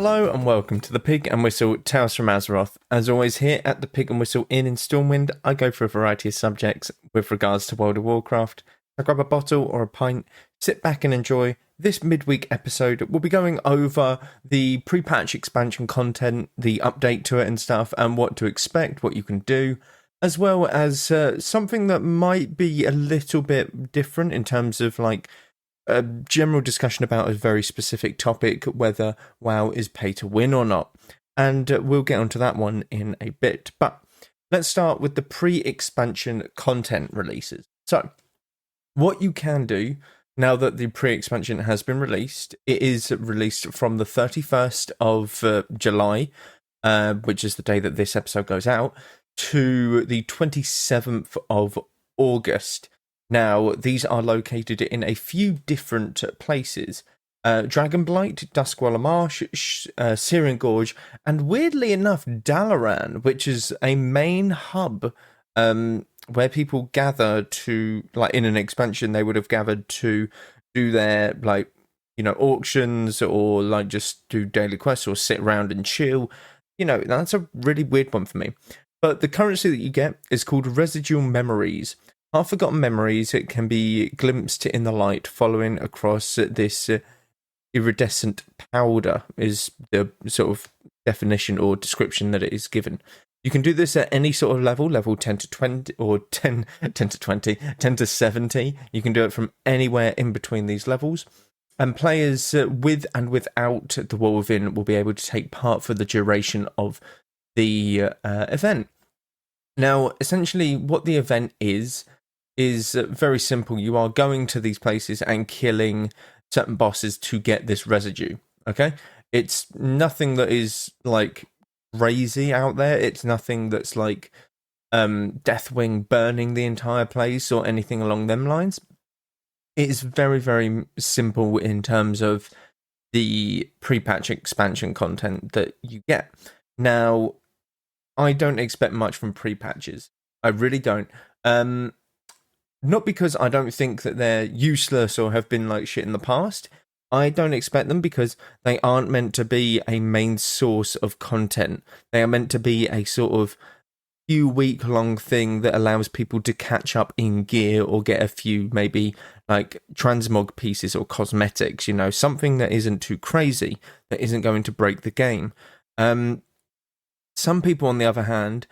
Hello and welcome to the Pig and Whistle Tales from Azeroth. As always, here at the Pig and Whistle Inn in Stormwind, I go for a variety of subjects with regards to World of Warcraft. I grab a bottle or a pint, sit back and enjoy. This midweek episode, we'll be going over the pre-patch expansion content, the update to it and stuff, and what to expect, what you can do, as well as something that might be a little bit different in terms of like a general discussion about a very specific topic, whether WoW is pay to win or not. And we'll get onto that one in a bit. But let's start with the pre-expansion content releases. So, what you can do now that the pre-expansion has been released, it is released from the 31st of July, which is the day that this episode goes out, to the 27th of August. Now, these are located in a few different places. Dragonblight, Duskwood Marsh, Searing Gorge, and weirdly enough, Dalaran, which is a main hub where people gather to, like in an expansion, they would have gathered to do their, like, you know, auctions or like just do daily quests or sit around and chill. You know, that's a really weird one for me. But the currency that you get is called residual memories. Half-forgotten memories, it can be glimpsed in the light following across this iridescent powder is the sort of definition or description that it is given. You can do this at any sort of level 10 to 20, or 10 to 20, 10 to 70. You can do it from anywhere in between these levels. And players with and without the War Within will be able to take part for the duration of the event. Now, essentially, what the event is very simple. You are going to these places and killing certain bosses to get this residue, okay? It's nothing that is, like, crazy out there. It's nothing that's, like, Deathwing burning the entire place or anything along them lines. It is very, very simple in terms of the pre-patch expansion content that you get. Now, I don't expect much from pre-patches. I really don't. Not because I don't think that they're useless or have been like shit in the past. I don't expect them because they aren't meant to be a main source of content. They are meant to be a sort of few week-long thing that allows people to catch up in gear or get a few maybe like transmog pieces or cosmetics, you know, something that isn't too crazy, that isn't going to break the game. Some people, on the other hand,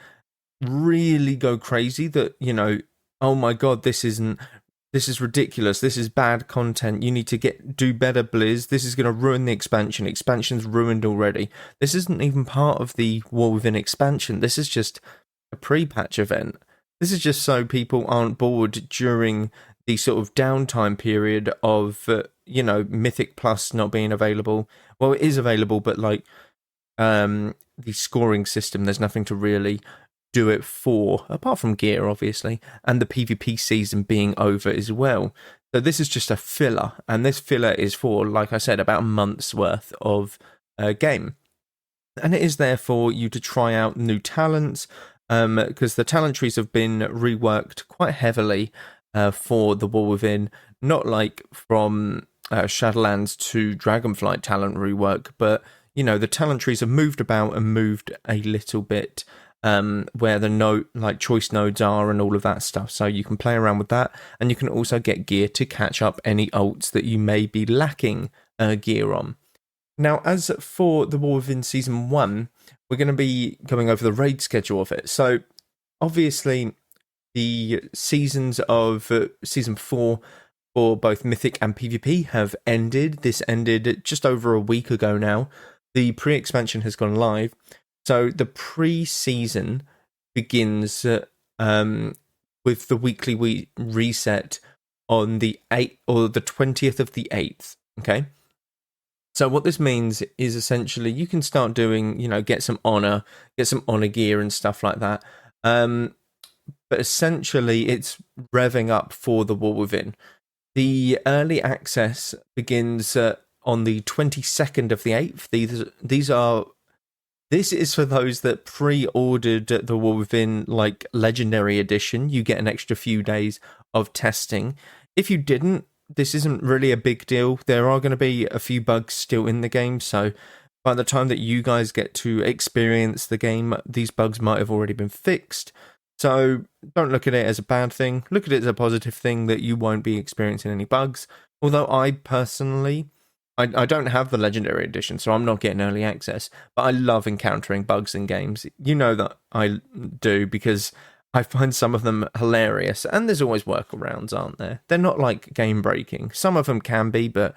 really go crazy that, you know, oh my god, this is ridiculous, this is bad content, you need to do better, Blizz, this is going to ruin the expansion, expansion's ruined already. This isn't even part of the War Within expansion, this is just a pre-patch event. This is just so people aren't bored during the sort of downtime period of, you know, Mythic Plus not being available. Well, it is available, but like, the scoring system, there's nothing to really do it for, apart from gear, obviously, and the PvP season being over as well. So this is just a filler, and this filler is for, like I said, about a month's worth of game. And it is there for you to try out new talents, because the talent trees have been reworked quite heavily for the War Within, not like from Shadowlands to Dragonflight talent rework, but, you know, the talent trees have moved about and moved a little bit where the choice nodes are and all of that stuff. So you can play around with that, and you can also get gear to catch up any ults that you may be lacking gear on. Now, as for the War Within Season 1, we're going to be going over the raid schedule of it. So, obviously, the seasons of Season 4 for both Mythic and PvP have ended. This ended just over a week ago now. The pre-expansion has gone live. So the pre-season begins with the weekly reset on the 8th or the 20th of the 8th, okay? So what this means is essentially you can start doing, you know, get some honor gear and stuff like that. But essentially it's revving up for the War Within. The early access begins on the 22nd of the 8th. This is for those that pre-ordered the War Within, like, Legendary Edition. You get an extra few days of testing. If you didn't, this isn't really a big deal. There are going to be a few bugs still in the game, so By the time that you guys get to experience the game, these bugs might have already been fixed. So don't look at it as a bad thing. Look at it as a positive thing that you won't be experiencing any bugs. Although I personally, I don't have the Legendary Edition, so I'm not getting early access. But I love encountering bugs in games. You know that I do, because I find some of them hilarious. And there's always workarounds, aren't there? They're not like game breaking. Some of them can be, but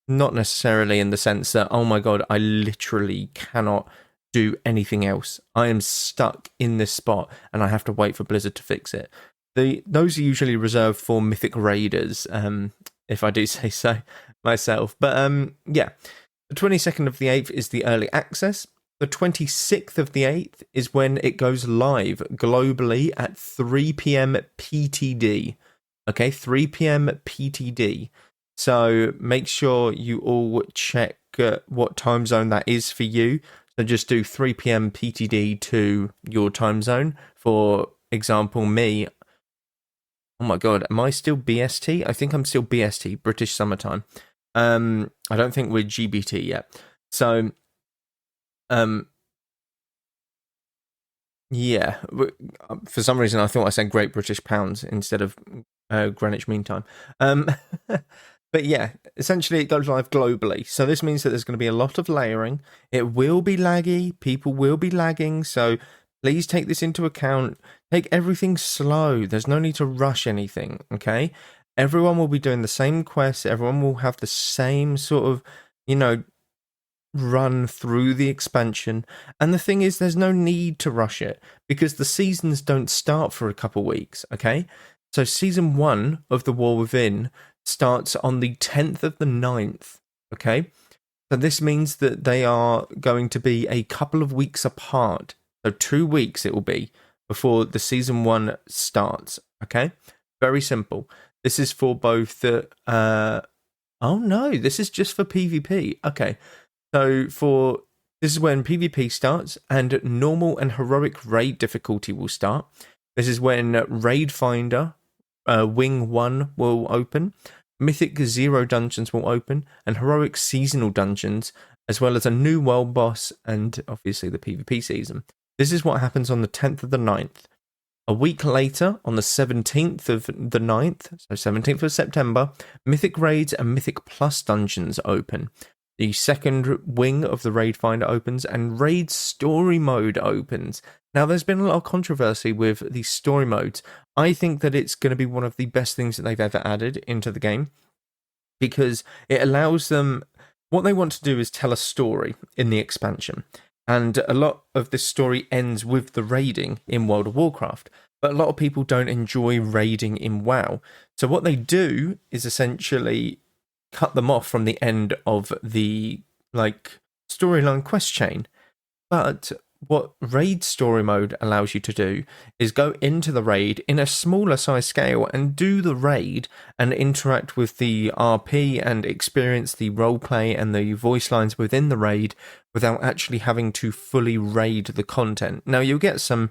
not necessarily in the sense that, oh my god, I literally cannot do anything else. I am stuck in this spot and I have to wait for Blizzard to fix it. Those are usually reserved for mythic raiders, if I do say so myself. But yeah, the 22nd of the 8th is the early access. The 26th of the 8th is when it goes live globally at 3 p.m. PTD. Okay, 3 p.m. PTD. So make sure you all check what time zone that is for you. So just do 3 p.m. PTD to your time zone. For example, me. Oh my god, am I still BST? I think I'm still BST, British Summertime. I don't think we're GBT yet. So, yeah. For some reason, I thought I said Great British Pounds instead of Greenwich Mean Time. But yeah, essentially it goes live globally. So this means that there's going to be a lot of layering. It will be laggy. People will be lagging. So please take this into account. Take everything slow. There's no need to rush anything, okay? Everyone will be doing the same quests. Everyone will have the same sort of, run through the expansion. And the thing is, there's no need to rush it because the seasons don't start for a couple weeks, okay? So season 1 of The War Within starts on the 10th of the 9th, okay? So this means that they are going to be a couple of weeks apart. So 2 weeks it will be before the season 1 starts, okay? Very simple. This is for both the... oh no, this is just for PvP. Okay, so this is when PvP starts and normal and heroic raid difficulty will start. This is when Raid Finder Wing 1 will open, Mythic 0 dungeons will open, and Heroic seasonal dungeons, as well as a new world boss and obviously the PvP season. This is what happens on the 10th of the 9th. A week later, on the 17th of the 9th, so 17th of September, Mythic Raids and Mythic Plus dungeons open. The second wing of the Raid Finder opens, and Raid Story Mode opens. Now, there's been a lot of controversy with the story modes. I think that it's going to be one of the best things that they've ever added into the game, because it allows them... What they want to do is tell a story in the expansion. And a lot of this story ends with the raiding in World of Warcraft. But a lot of people don't enjoy raiding in WoW. So what they do is essentially cut them off from the end of the storyline quest chain. But what Raid Story Mode allows you to do is go into the raid in a smaller size scale and do the raid and interact with the RP and experience the roleplay and the voice lines within the raid without actually having to fully raid the content. Now, you'll get some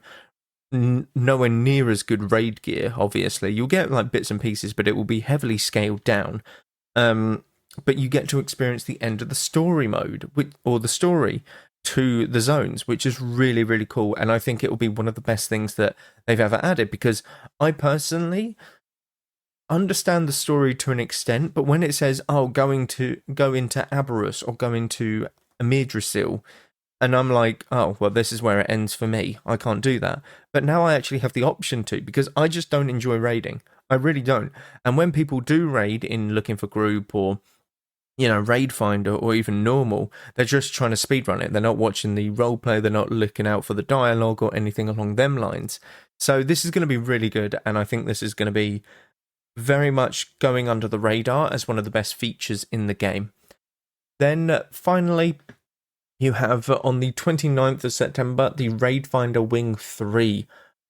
nowhere near as good raid gear, obviously. You'll get bits and pieces, but it will be heavily scaled down. But you get to experience the end of the story mode, or the story to the zones, which is really, really cool. And I think it will be one of the best things that they've ever added, because I personally understand the story to an extent, but when it says, oh, go into Aberrus or go into Amidrisil, and I'm like, oh, well, this is where it ends for me. I can't do that. But now I actually have the option to, because I just don't enjoy raiding. I really don't. And when people do raid in looking for group or Raid Finder or even normal, they're just trying to speedrun it. They're not watching the roleplay, they're not looking out for the dialogue or anything along them lines. So this is going to be really good, and I think this is going to be very much going under the radar as one of the best features in the game. Then finally, you have on the 29th of September, the Raid Finder Wing 3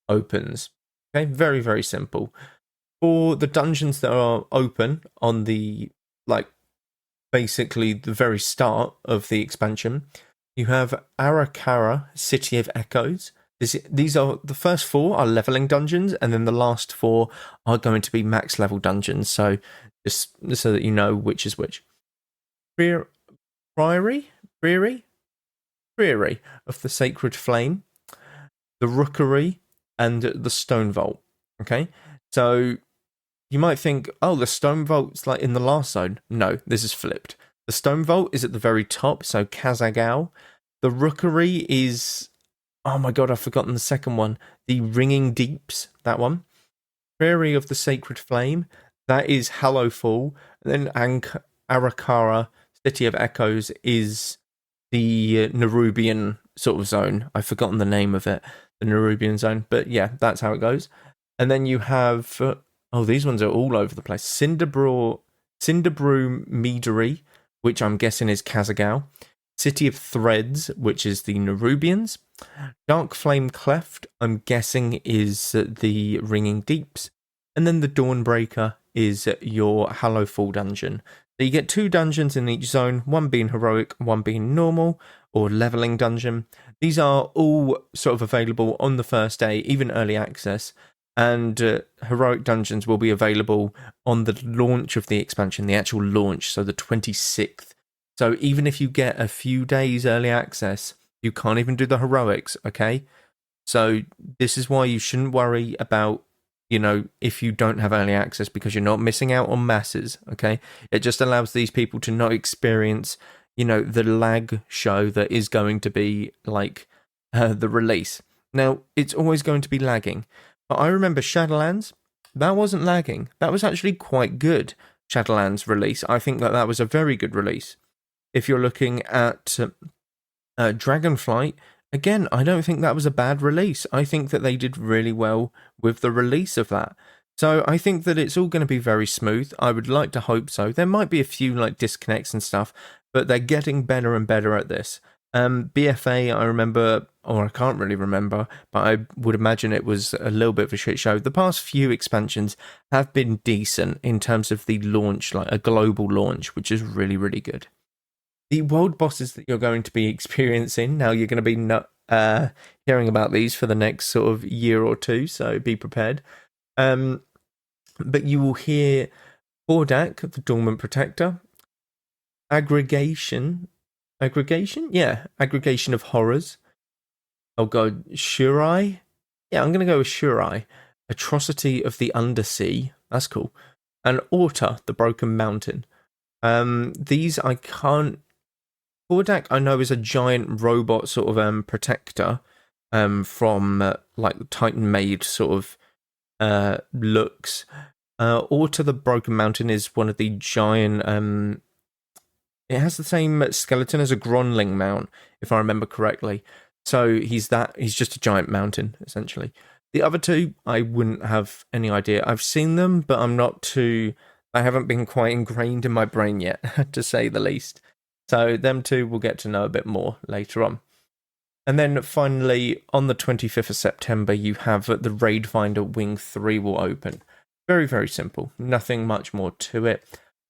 opens. Okay, very, very simple. For the dungeons that are open on the basically the very start of the expansion, you have Arakara, City of Echoes. These are the first 4 are leveling dungeons, and then the last 4 are going to be max level dungeons. So just so that you know which is which. Brewery? Brewery of the Sacred Flame, the Rookery, and the Stone Vault. Okay, so you might think, oh, the Stone Vault's like in the last zone. No, this is flipped. The Stone Vault is at the very top, so Kazagao. The Rookery is, oh my god, I've forgotten the second one. The Ringing Deeps, that one. Prairie of the Sacred Flame, that is Hallowfall. And then Arakara, City of Echoes, is the Nerubian sort of zone. I've forgotten the name of it, the Nerubian zone. But yeah, that's how it goes. And then you have, these ones are all over the place. Cinderbrew Meadery, which I'm guessing is Kazagao. City of Threads, which is the Nerubians. Dark Flame Cleft, I'm guessing is the Ringing Deeps. And then the Dawnbreaker is your Hallowfall dungeon. So you get 2 dungeons in each zone, one being heroic, one being normal or leveling dungeon. These are all sort of available on the first day, even early access. And heroic dungeons will be available on the launch of the expansion, the actual launch, so the 26th. So even if you get a few days early access, you can't even do the heroics, okay? So this is why you shouldn't worry about, if you don't have early access, because you're not missing out on masses, okay? It just allows these people to not experience, the lag show that is going to be like the release. Now, it's always going to be lagging. But I remember Shadowlands, that wasn't lagging. That was actually quite good, Shadowlands release. I think that was a very good release. If you're looking at Dragonflight, again, I don't think that was a bad release. I think that they did really well with the release of that. So I think that it's all going to be very smooth. I would like to hope so. There might be a few disconnects and stuff, but they're getting better and better at this. BFA, I remember, or I can't really remember, but I would imagine it was a little bit of a shit show. The past few expansions have been decent in terms of the launch, like a global launch, which is really, really good. The world bosses that you're going to be experiencing, now you're going to be hearing about these for the next sort of year or two, so be prepared. But you will hear Fordak, the Dormant Protector, Aggregation, yeah, Aggregation of Horrors. Oh god, Shurai? Yeah, I'm going to go with Shurai. Atrocity of the Undersea, that's cool. And Orta, the Broken Mountain. These I can't... Fordak, I know, is a giant robot sort of protector from Titan-made sort of looks. Orta, the Broken Mountain is one of the giant... it has the same skeleton as a Gronling mount, if I remember correctly. So he's just a giant mountain, essentially. The other two, I wouldn't have any idea. I've seen them, but I haven't been quite ingrained in my brain yet, to say the least. So them two we'll get to know a bit more later on. And then finally, on the 25th of September, you have the Raid Finder Wing 3 will open. Very, very simple. Nothing much more to it.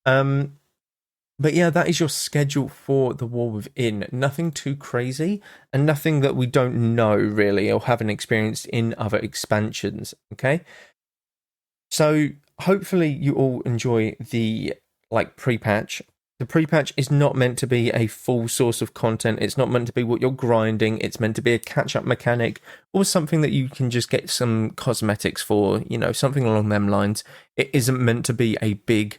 But yeah, that is your schedule for the War Within. Nothing too crazy, and nothing that we don't know, really, or haven't experienced in other expansions, okay? So, hopefully you all enjoy the, pre-patch. The pre-patch is not meant to be a full source of content. It's not meant to be what you're grinding. It's meant to be a catch-up mechanic, or something that you can just get some cosmetics for, something along them lines. It isn't meant to be a big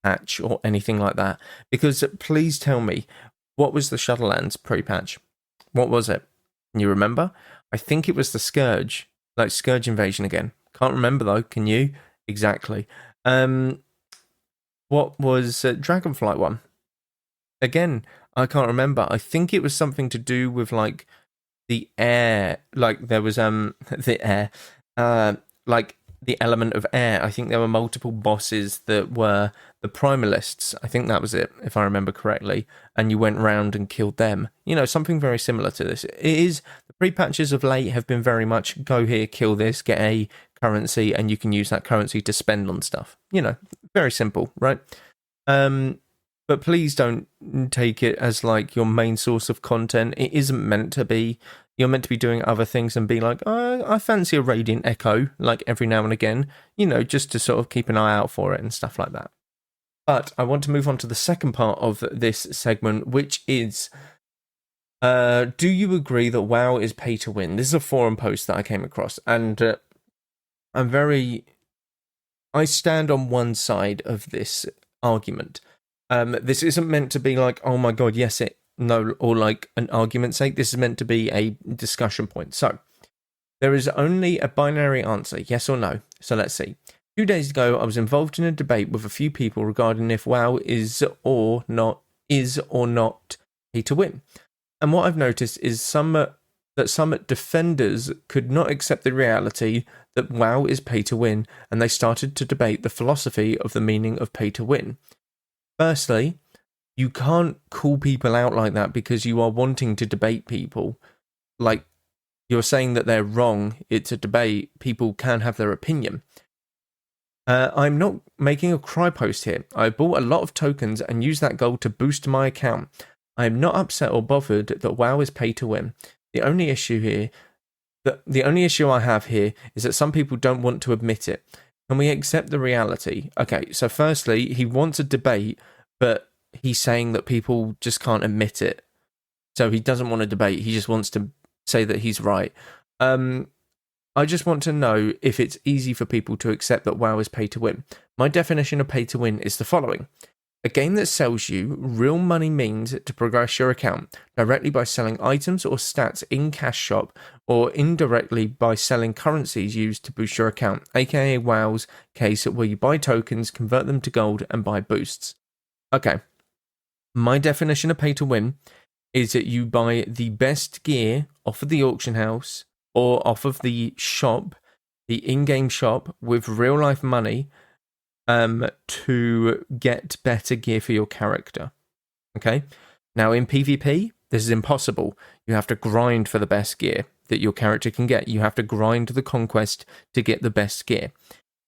patch or anything like that, because please tell me, what was the Shadowlands pre-patch? What was it? Can you remember? I think it was the Scourge, Scourge invasion again. Can't remember though. Can you? Exactly. What was Dragonflight one? Again, I can't remember. I think it was something to do with the air. There was the air, the element of air. I think there were multiple bosses that were the primalists. I think that was it, if I remember correctly. And you went round and killed them. Something very similar to this. It is, the pre-patches of late have been very much, go here, kill this, get a currency, and you can use that currency to spend on stuff. Very simple, right? But please don't take it as your main source of content. It isn't meant to be. You're meant to be doing other things and be I fancy a Radiant Echo, every now and again, just to sort of keep an eye out for it and stuff like that. But I want to move on to the second part of this segment, which is Do you agree that WoW is pay to win? This is a forum post that I came across, and I stand on one side of this argument. This isn't meant to be like, oh my god, yes, no, or like an argument's sake. This is meant to be a discussion point. So, there is only a binary answer, yes or no. So let's see. 2 days ago, I was involved in a debate with a few people regarding if WoW is or not pay to win. And what I've noticed is that some defenders could not accept the reality that WoW is pay to win, and they started to debate the philosophy of the meaning of pay to win. Firstly, you can't call people out like that because you are wanting to debate people. Like, you're saying that they're wrong. It's a debate. People can have their opinion. I'm not making a cry post here. I bought a lot of tokens and used that gold to boost my account. I am not upset or bothered that WoW is pay to win. The only issue I have here is that some people don't want to admit it. Can we accept the reality? Okay, so firstly, he wants a debate, but he's saying that people just can't admit it. So he doesn't want a debate. He just wants to say that he's right. I just want to know if it's easy for people to accept that WoW is pay to win. My definition of pay to win is the following. A game that sells you real money means to progress your account directly by selling items or stats in cash shop, or indirectly by selling currencies used to boost your account, aka WoW's case where you buy tokens, convert them to gold and buy boosts. Okay, my definition of pay to win is that you buy the best gear off of the auction house or off of the shop, the in-game shop, with real life money to get better gear for your character. Okay? Now in PvP, this is impossible. You have to grind for the best gear that your character can get. You have to grind the conquest to get the best gear.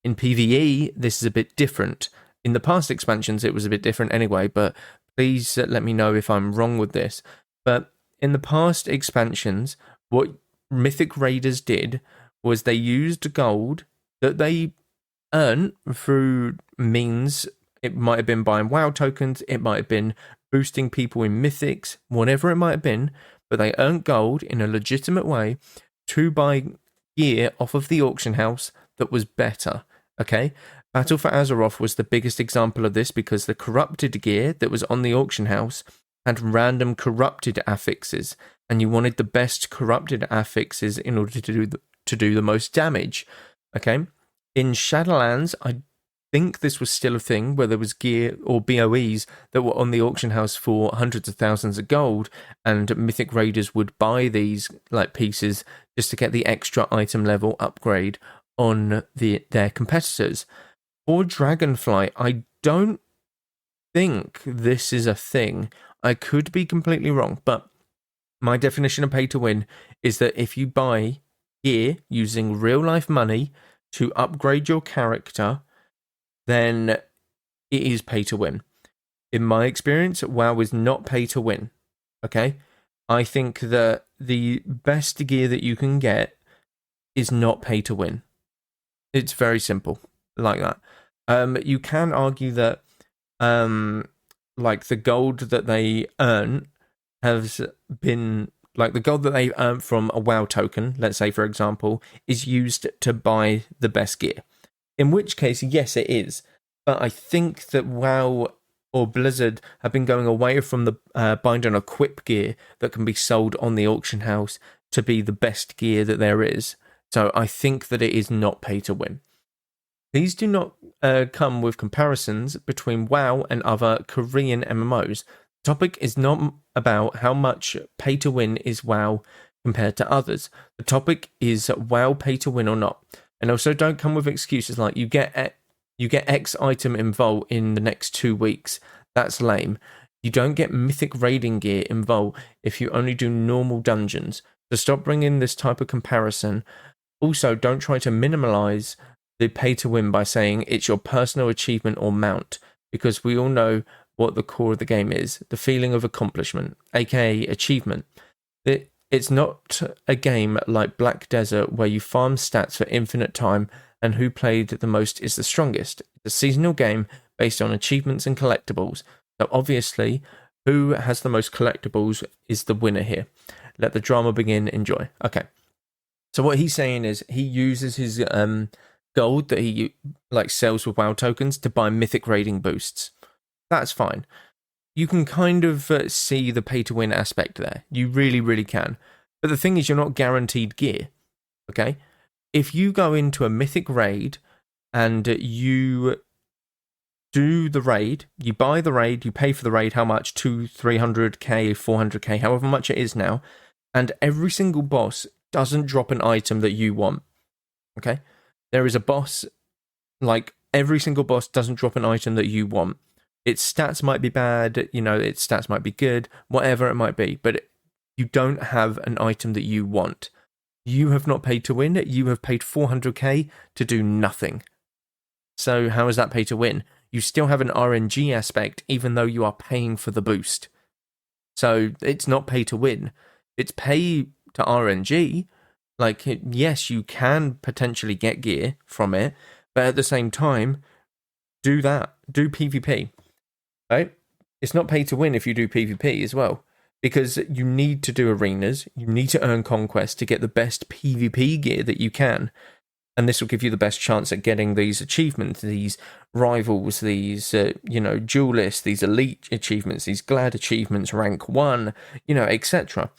In PvE, this is a bit different. In the past expansions, it was a bit different anyway, but please let me know if I'm wrong with this. But in the past expansions, what Mythic Raiders did was they used gold that they earned through means. It might have been buying WoW tokens, it might have been boosting people in Mythics, whatever it might have been, but they earned gold in a legitimate way to buy gear off of the auction house that was better, okay? Battle for Azeroth was the biggest example of this because the corrupted gear that was on the auction house had random corrupted affixes, and you wanted the best corrupted affixes in order to do the most damage, okay? In Shadowlands, I think this was still a thing where there was gear or BOEs that were on the auction house for hundreds of thousands of gold, and Mythic Raiders would buy these like pieces just to get the extra item level upgrade on their competitors. For Dragonflight, I don't think this is a thing. I could be completely wrong, but my definition of pay to win is that if you buy gear using real life money to upgrade your character, then it is pay to win. In my experience, WoW is not pay to win. Okay? I think that the best gear that you can get is not pay to win. It's very simple, like that. You can argue that like the gold that they earn has been, like the gold that they earn from a WoW token, let's say for example, is used to buy the best gear. In which case, yes, it is. But I think that WoW or Blizzard have been going away from the bind and equip gear that can be sold on the auction house to be the best gear that there is. So I think that it is not pay to win. These do not come with comparisons between WoW and other Korean MMOs. The topic is not about how much pay to win is WoW compared to others. The topic is WoW pay to win or not. And also don't come with excuses like you get X item in Vol in the next 2 weeks. That's lame. You don't get mythic raiding gear in Vol if you only do normal dungeons. So stop bringing this type of comparison. Also, don't try to minimize the pay to win by saying it's your personal achievement or mount, because we all know what the core of the game is, the feeling of accomplishment, aka achievement. It's not a game like Black Desert where you farm stats for infinite time and who played the most is the strongest. It's a seasonal game based on achievements and collectibles. So obviously, Who has the most collectibles is the winner here. Let the drama begin. Enjoy. Okay. So what he's saying is he uses his gold that he like sells with WoW tokens to buy mythic raiding boosts. That's fine. You can kind of see the pay to win aspect there. You really, really can. But the thing is, you're not guaranteed gear. Okay? If you go into a mythic raid and you do the raid, you buy the raid, you pay for the raid, how much? 300k, 400k, however much it is now. And every single boss doesn't drop an item that you want. Okay? There is a boss, like every single boss doesn't drop an item that you want. Its stats might be bad, its stats might be good, whatever it might be, but you don't have an item that you want. You have not paid to win, you have paid 400k to do nothing. So how is that pay to win? You still have an RNG aspect, even though you are paying for the boost. So it's not pay to win. It's pay to RNG. Like, yes, you can potentially get gear from it, but at the same time, do that. Do PvP. Right? It's not pay to win if you do PvP as well, because you need to do arenas, you need to earn conquest to get the best PvP gear that you can, and this will give you the best chance at getting these achievements, these rivals, these duelists, these elite achievements, these glad achievements, rank 1, etc.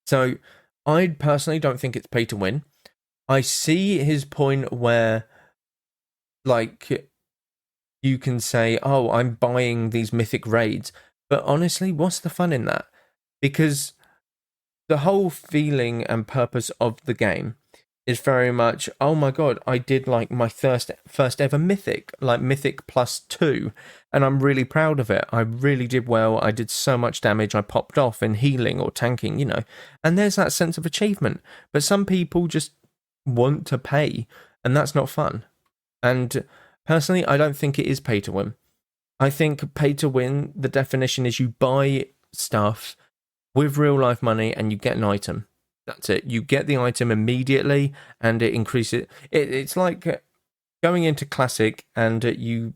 So I personally don't think it's pay to win. I see his point where, like, you can say, oh, I'm buying these mythic raids. But honestly, what's the fun in that? Because the whole feeling and purpose of the game is very much, oh my god, I did like my first ever mythic, like mythic +2, and I'm really proud of it. I really did well. I did so much damage. I popped off in healing or tanking, and there's that sense of achievement. But some people just want to pay, and that's not fun. And personally, I don't think it is pay to win. I think pay to win, the definition is you buy stuff with real life money and you get an item. That's it. You get the item immediately and it increases. It's like going into Classic and you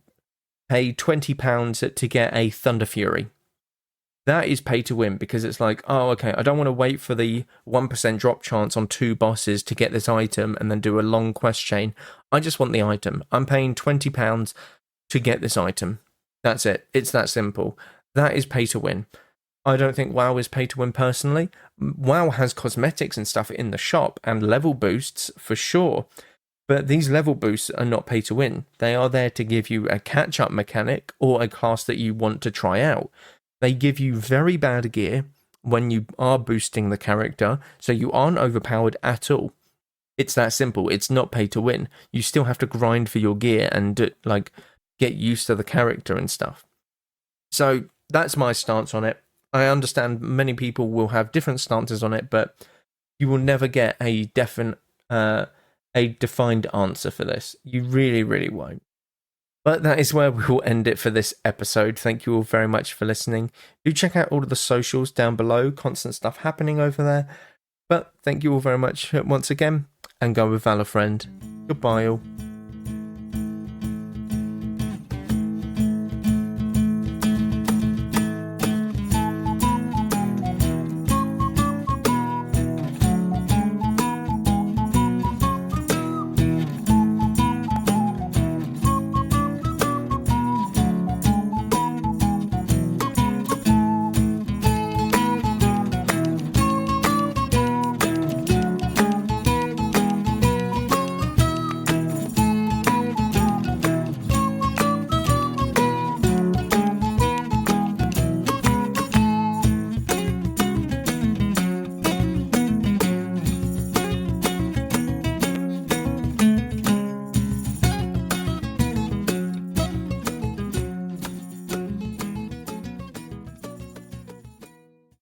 pay £20 to get a Thunder Fury. That is pay to win, because it's like, oh, okay, I don't want to wait for the 1% drop chance on 2 bosses to get this item and then do a long quest chain. I just want the item. I'm paying £20 to get this item. That's it. It's that simple. That is pay to win. I don't think WoW is pay to win personally. WoW has cosmetics and stuff in the shop and level boosts for sure. But these level boosts are not pay to win. They are there to give you a catch-up mechanic or a class that you want to try out. They give you very bad gear when you are boosting the character, so you aren't overpowered at all. It's that simple. It's not pay to win. You still have to grind for your gear and get used to the character and stuff. So that's my stance on it. I understand many people will have different stances on it, but you will never get a definite, a defined answer for this. You really, really won't. But that is where we will end it for this episode. Thank you all very much for listening. Do check out all of the socials down below. Constant stuff happening over there. But thank you all very much once again. And go with Valor, friend. Goodbye all.